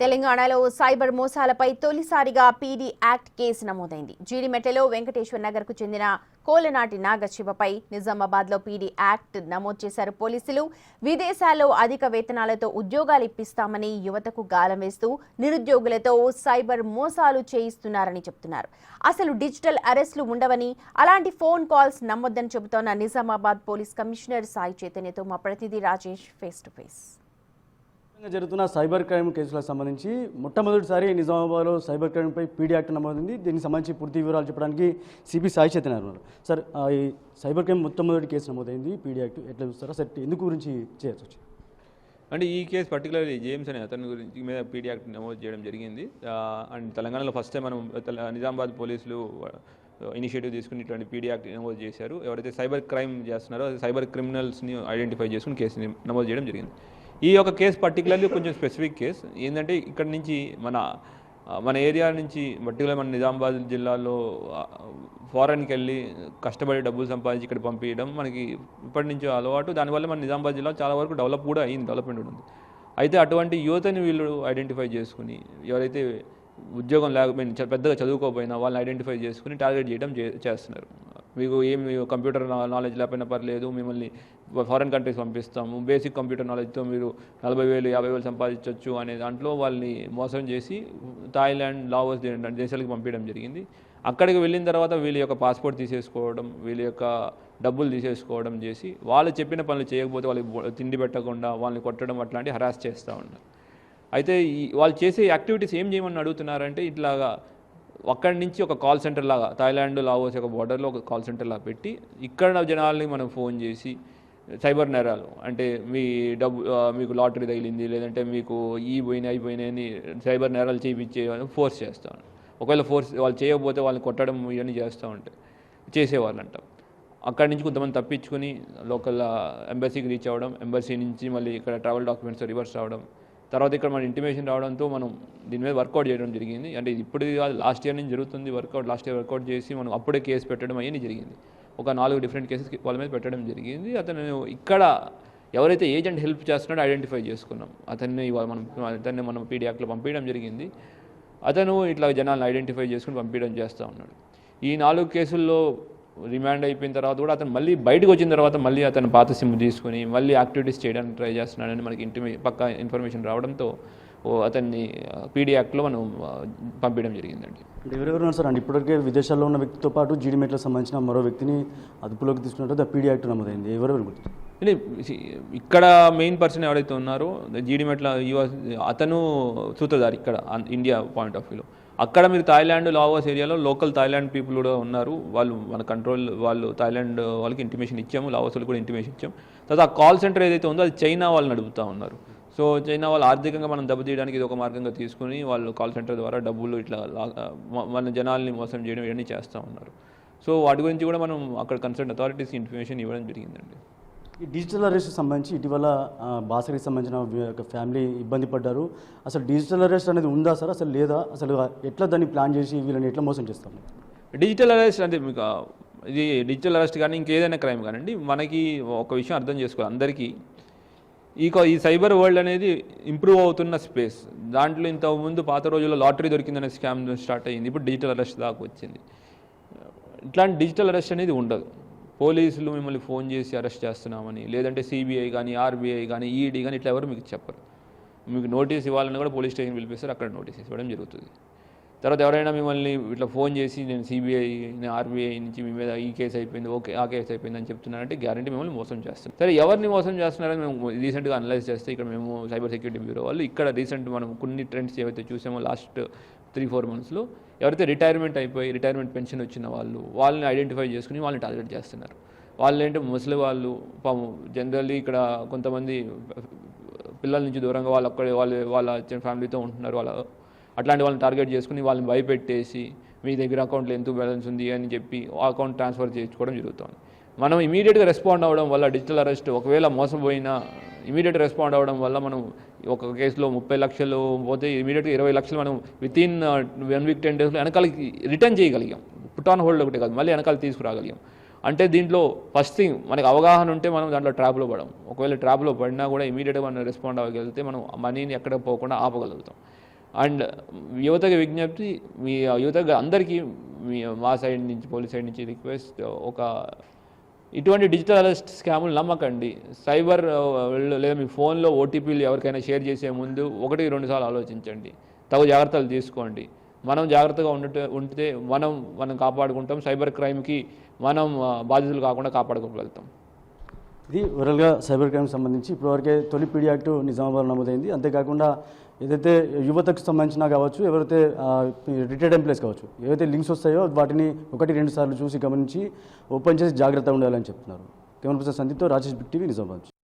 తెలంగాణలో సైబర్ మోసాలపై తొలిసారిగా PD act case నమోదైంది. జీడిమెట్లలో వెంకటేశ్వర్ నగర్కు చెందిన కోలనాటి నాగశివపై నిజామాబాద్లో పీడీ యాక్ట్ నమోదు చేశారు పోలీసులు. విదేశాల్లో అధిక వేతనాలతో ఉద్యోగాలు ఇప్పిస్తామని యువతకు గాలం వేస్తూ నిరుద్యోగులతో సైబర్ మోసాలు చేయిస్తున్నారని చెబుతున్నారు. అసలు డిజిటల్ అరెస్టులు ఉండవని, అలాంటి ఫోన్ కాల్స్ నమ్మొద్దని చెబుతోన్న నిజామాబాద్ పోలీస్ కమిషనర్ సాయి చైతన్యతో మా ప్రతినిధి రాజేష్ ఫేస్ టు ఫేస్. జరుగుతున్న సైబర్ క్రైమ్ కేసులకు సంబంధించి మొట్టమొదటిసారి నిజామాబాద్లో సైబర్ క్రైమ్పై పీడీ యాక్ట్ నమోదైంది. దీనికి సంబంధించి పూర్తి వివరాలు చెప్పడానికి సిపి సాయి చైతన్య ఉన్నారు. సార్, ఈ సైబర్ క్రైమ్ మొట్టమొదటి కేసు నమోదైంది, పీడీ యాక్ట్ ఎట్లా చూస్తారా సార్? ఎందుకు గురించి చేయొచ్చు వచ్చి అంటే ఈ కేసు పర్టికులర్లీ జేమ్స్ అనే అతని గురించి మీద పీడీ యాక్ట్ నమోదు చేయడం జరిగింది. అండ్ తెలంగాణలో ఫస్ట్ టైం మనం నిజామాబాద్ పోలీసులు ఇనిషియేటివ్ తీసుకుని ఇటువంటి పీడీ యాక్ట్ నమోదు చేశారు. ఎవరైతే సైబర్ క్రైమ్ చేస్తున్నారో సైబర్ క్రిమినల్స్ని ఐడెంటిఫై చేసుకుని కేసుని నమోదు చేయడం జరిగింది. ఈ యొక్క కేసు పర్టికులర్లీ కొంచెం స్పెసిఫిక్ కేసు. ఏంటంటే ఇక్కడ నుంచి మన ఏరియా నుంచి పర్టికులర్ మన నిజామాబాద్ జిల్లాలో ఫారెన్కి వెళ్ళి కష్టపడి డబ్బులు సంపాదించి ఇక్కడ పంపించడం మనకి ఇప్పటి నుంచి అలవాటు. దానివల్ల మన నిజామాబాద్ జిల్లా చాలా వరకు డెవలప్ కూడా అయింది, డెవలప్మెంట్ ఉంది. అయితే అటువంటి యువతని వీళ్ళు ఐడెంటిఫై చేసుకుని, ఎవరైతే ఉద్యోగం లేకపోయినా పెద్దగా చదువుకోకపోయినా వాళ్ళని ఐడెంటిఫై చేసుకుని టార్గెట్ చేయడం చేస్తున్నారు. మీకు ఏమి కంప్యూటర్ నాలెడ్జ్ లేకపోయినా పర్లేదు, మిమ్మల్ని ఫారెన్ కంట్రీస్ పంపిస్తాము, బేసిక్ కంప్యూటర్ నాలెడ్జ్తో మీరు 40,000 50,000 సంపాదించవచ్చు అనే దాంట్లో వాళ్ళని మోసం చేసి థాయిలాండ్, లావోస్ దేశాలకు పంపించడం జరిగింది. అక్కడికి వెళ్ళిన తర్వాత వీళ్ళ యొక్క పాస్పోర్ట్ తీసేసుకోవడం, వీళ్ళ యొక్క డబ్బులు తీసేసుకోవడం చేసి వాళ్ళు చెప్పిన పనులు చేయకపోతే వాళ్ళకి తిండి పెట్టకుండా వాళ్ళని కొట్టడం అట్లాంటి హరాస్ చేస్తూ ఉన్నారు. అయితే వాళ్ళు చేసే యాక్టివిటీస్ ఏం చేయమని అడుగుతున్నారంటే, ఇట్లాగా అక్కడి నుంచి ఒక కాల్ సెంటర్ లాగా థాయిలాండ్, లావోస్ యొక్క బార్డర్లో ఒక కాల్ సెంటర్ లాగా పెట్టి ఇక్కడ జనాల్ని మనం ఫోన్ చేసి సైబర్ నేరాలు అంటే మీకు లాటరీ తగిలింది, లేదంటే మీకు అయిపోయినాయని సైబర్ నేరాలు చేయించే ఫోర్స్ చేస్తాను. ఒకవేళ వాళ్ళు చేయకపోతే వాళ్ళని కొట్టడం ఇవన్నీ చేస్తూ ఉంటాయి చేసేవాళ్ళంట. అక్కడి నుంచి కొంతమంది తప్పించుకుని లోకల్ ఎంబసీకి రీచ్ అవ్వడం, ఎంబసీ నుంచి మళ్ళీ ఇక్కడ ట్రావెల్ డాక్యుమెంట్స్ రివర్స్ రావడం, తర్వాత ఇక్కడ మన ఇంటిమేషన్ రావడంతో మనం దీని మీద వర్కౌట్ చేయడం జరిగింది. అంటే ఇప్పుడు లాస్ట్ ఇయర్ నుంచి జరుగుతుంది లాస్ట్ ఇయర్ వర్కౌట్ చేసి మనం అప్పుడే కేసు పెట్టడం అయ్యి జరిగింది. ఒక 4 డిఫరెంట్ కేసెస్ వాళ్ళ మీద పెట్టడం జరిగింది. అతను ఇక్కడ ఎవరైతే ఏజెంట్ హెల్ప్ చేస్తున్నాడో ఐడెంటిఫై చేసుకున్నాం. అతన్ని మనం పీడీ యాక్ట్లో పంపించడం జరిగింది. అతను ఇట్లా జనాలను ఐడెంటిఫై చేసుకుని పంపించడం చేస్తూ ఉన్నాడు. ఈ 4 కేసుల్లో రిమాండ్ అయిపోయిన తర్వాత కూడా అతను మళ్ళీ బయటకు వచ్చిన తర్వాత మళ్ళీ అతను పాత సిమ్ తీసుకుని మళ్ళీ యాక్టివిటీస్ చేయడానికి ట్రై చేస్తున్నాడని మనకి పక్కా ఇన్ఫర్మేషన్ రావడంతో అతన్ని పీడీ యాక్ట్లో మనం పంపించడం జరిగిందండి. అంటే ఎవరెవరు సార్? అంటే ఇప్పటికే విదేశాల్లో ఉన్న వ్యక్తితో పాటు జీడిమెట్లకు సంబంధించిన మరో వ్యక్తిని అదుపులోకి తీసుకున్నట్టు పీడీ యాక్ట్ నమోదైంది. ఎవరెవరు గుర్తు? ఇక్కడ మెయిన్ పర్సన్ ఎవరైతే ఉన్నారో జీడిమెట్ల అతను సూత్రధారి ఇక్కడ ఇండియా పాయింట్ ఆఫ్ వ్యూలో. అక్కడ మీరు థాయిలాండ్, లావోస్ ఏరియాలో లోకల్ థాయిలాండ్ పీపుల్ కూడా ఉన్నారు. మన కంట్రోల్ థాయిలాండ్ వాళ్ళకి ఇంటిమేషన్ ఇచ్చాము, లావోస్ వాళ్ళకి కూడా ఇంటిమేషన్ ఇచ్చాము. తర్వాత ఆ కాల్ సెంటర్ ఏదైతే ఉందో అది చైనా వాళ్ళని నడుపుతూ ఉన్నారు. సో చైనా వాళ్ళు ఆర్థికంగా మనం దెబ్బతీయడానికి ఇది ఒక మార్గంగా తీసుకుని వాళ్ళు కాల్ సెంటర్ ద్వారా డబ్బులు ఇట్లా మన జనాల్ని మోసం చేయడం ఇవన్నీ చేస్తూ ఉన్నారు. సో వాటి గురించి కూడా మనం అక్కడ కన్సర్న్ అథారిటీస్కి ఇన్ఫర్మేషన్ ఇవ్వడం జరిగిందండి. ఈ డిజిటల్ అరెస్ట్ సంబంధించి ఇటీవల బాసరికి సంబంధించిన ఫ్యామిలీ ఇబ్బంది పడ్డారు. అసలు డిజిటల్ అరెస్ట్ అనేది ఉందా సార్? అసలు లేదా? అసలు ఎట్లా దాన్ని ప్లాన్ చేసి వీళ్ళని ఎట్లా మోసం చేస్తాము? డిజిటల్ అరెస్ట్ అంటే మీకు ఇది డిజిటల్ అరెస్ట్ కానీ ఇంకేదైనా క్రైమ్ కానివ్వండి, మనకి ఒక విషయం అర్థం చేసుకోవాలి. అందరికీ ఈ సైబర్ వరల్డ్ అనేది ఇంప్రూవ్ అవుతున్న స్పేస్. దాంట్లో ఇంతకుముందు పాత రోజుల్లో లాటరీ దొరికిందనే స్కామ్ స్టార్ట్ అయ్యింది, ఇప్పుడు డిజిటల్ అరెస్ట్ దాకా వచ్చింది. ఇట్లాంటి డిజిటల్ అరెస్ట్ అనేది ఉండదు. పోలీసులు మిమ్మల్ని ఫోన్ చేసి అరెస్ట్ చేస్తున్నామని, లేదంటే సిబిఐ కానీ, ఆర్బీఐ కానీ, ఈడీ కానీ ఇట్లా ఎవరు మీకు చెప్పరు. మీకు నోటీస్ ఇవ్వాలని కూడా పోలీస్ స్టేషన్ పిలిపిస్తారు, అక్కడ నోటీస్ ఇవ్వడం జరుగుతుంది. తర్వాత ఎవరైనా మిమ్మల్ని ఇట్లా ఫోన్ చేసి నేను సిబిఐ, ఆర్బీఐ నుంచి మీ మీద ఈ కేసు అయిపోయింది, ఓకే ఆ కేసు అయిపోయింది అని చెప్తున్నారంటే గ్యారంటీ మిమ్మల్ని మోసం చేస్తారు. సరే, ఎవరిని మోసం చేస్తున్నారని మేము రీసెంట్గా అనలైజ్ చేస్తే ఇక్కడ మేము సైబర్ సెక్యూరిటీ బ్యూరో వాళ్ళు ఇక్కడ రీసెంట్ మనం కొన్ని ట్రెండ్స్ ఏవైతే చూసామో లాస్ట్ 3-4 మంత్స్లో ఎవరైతే రిటైర్మెంట్ అయిపోయి రిటైర్మెంట్ పెన్షన్ వచ్చిన వాళ్ళని ఐడెంటిఫై చేసుకుని వాళ్ళని టార్గెట్ చేస్తున్నారు. వాళ్ళు ఏంటంటే ముసలి వాళ్ళు జనరల్లీ ఇక్కడ కొంతమంది పిల్లల నుంచి దూరంగా వాళ్ళ ఫ్యామిలీతో ఉంటున్నారు. అట్లాంటి వాళ్ళని టార్గెట్ చేసుకుని వాళ్ళని భయపెట్టేసి మీ దగ్గర అకౌంట్లో ఎంత బ్యాలెన్స్ ఉంది అని చెప్పి ఆ అకౌంట్ ట్రాన్స్ఫర్ చేయించుకోవడం జరుగుతుంది. మనం ఇమీడియట్గా రెస్పాండ్ అవ్వడం వల్ల డిజిటల్ అరెస్ట్ ఒకవేళ మోసపోయినా ఇమీడియట్గా రెస్పాండ్ అవ్వడం వల్ల మనం ఒక కేసులో 30 లక్షలు పోతే ఇమీడియట్గా 20 లక్షలు మనం వితిన్ 1 వీక్ 10 డేస్లో వెనకాలకి రిటర్న్ చేయగలిగాం. పుట్ ఆన్ హోల్డ్ ఒకటే కాదు, మళ్ళీ వెనకాల తీసుకురాగలిగాం. అంటే దీంట్లో ఫస్ట్ థింగ్ మనకు అవగాహన ఉంటే మనం దాంట్లో ట్రాప్లో పడం. ఒకవేళ ట్రాప్లో పడినా కూడా ఇమీడియట్గా మనం రెస్పాండ్ అవ్వగలిగితే మనం మనీని ఎక్కడ పోకుండా ఆపగలుగుతాం. అండ్ యువతకి విజ్ఞప్తి, మీ యువతకు అందరికీ మా సైడ్ నుంచి పోలీస్ సైడ్ నుంచి రిక్వెస్ట్, ఇటువంటి డిజిటల్ అరెస్ట్ స్కాములు నమ్మకండి. సైబర్ లేదా మీ ఫోన్లో ఓటీపీలు ఎవరికైనా షేర్ చేసే ముందు 1-2 సార్లు ఆలోచించండి, తగు జాగ్రత్తలు తీసుకోండి. మనం జాగ్రత్తగా ఉంటే మనం కాపాడుకుంటాం, సైబర్ క్రైమ్కి మనం బాధితులు కాకుండా కాపాడుకోగలుగుతాం. ఇది ఓవరాల్గా సైబర్ క్రైమ్ సంబంధించి ఇప్పటివరకే తొలి పీడీ యాక్ట్ నిజామాబాద్ నమోదైంది. అంతేకాకుండా ఏదైతే యువతకు సంబంధించినా కావచ్చు, ఎవరైతే రిటైర్డ్ ఎంప్లాయీస్ కావచ్చు, ఏవైతే లింక్స్ వస్తాయో వాటిని 1-2 సార్లు చూసి గమనించి ఓపెన్ చేసి జాగ్రత్తగా ఉండాలని చెప్తున్నారు. కెమెరా పర్సన్ సందీప్తో రాజేష్ బిగ్ టీవీ నిజామాబాద్.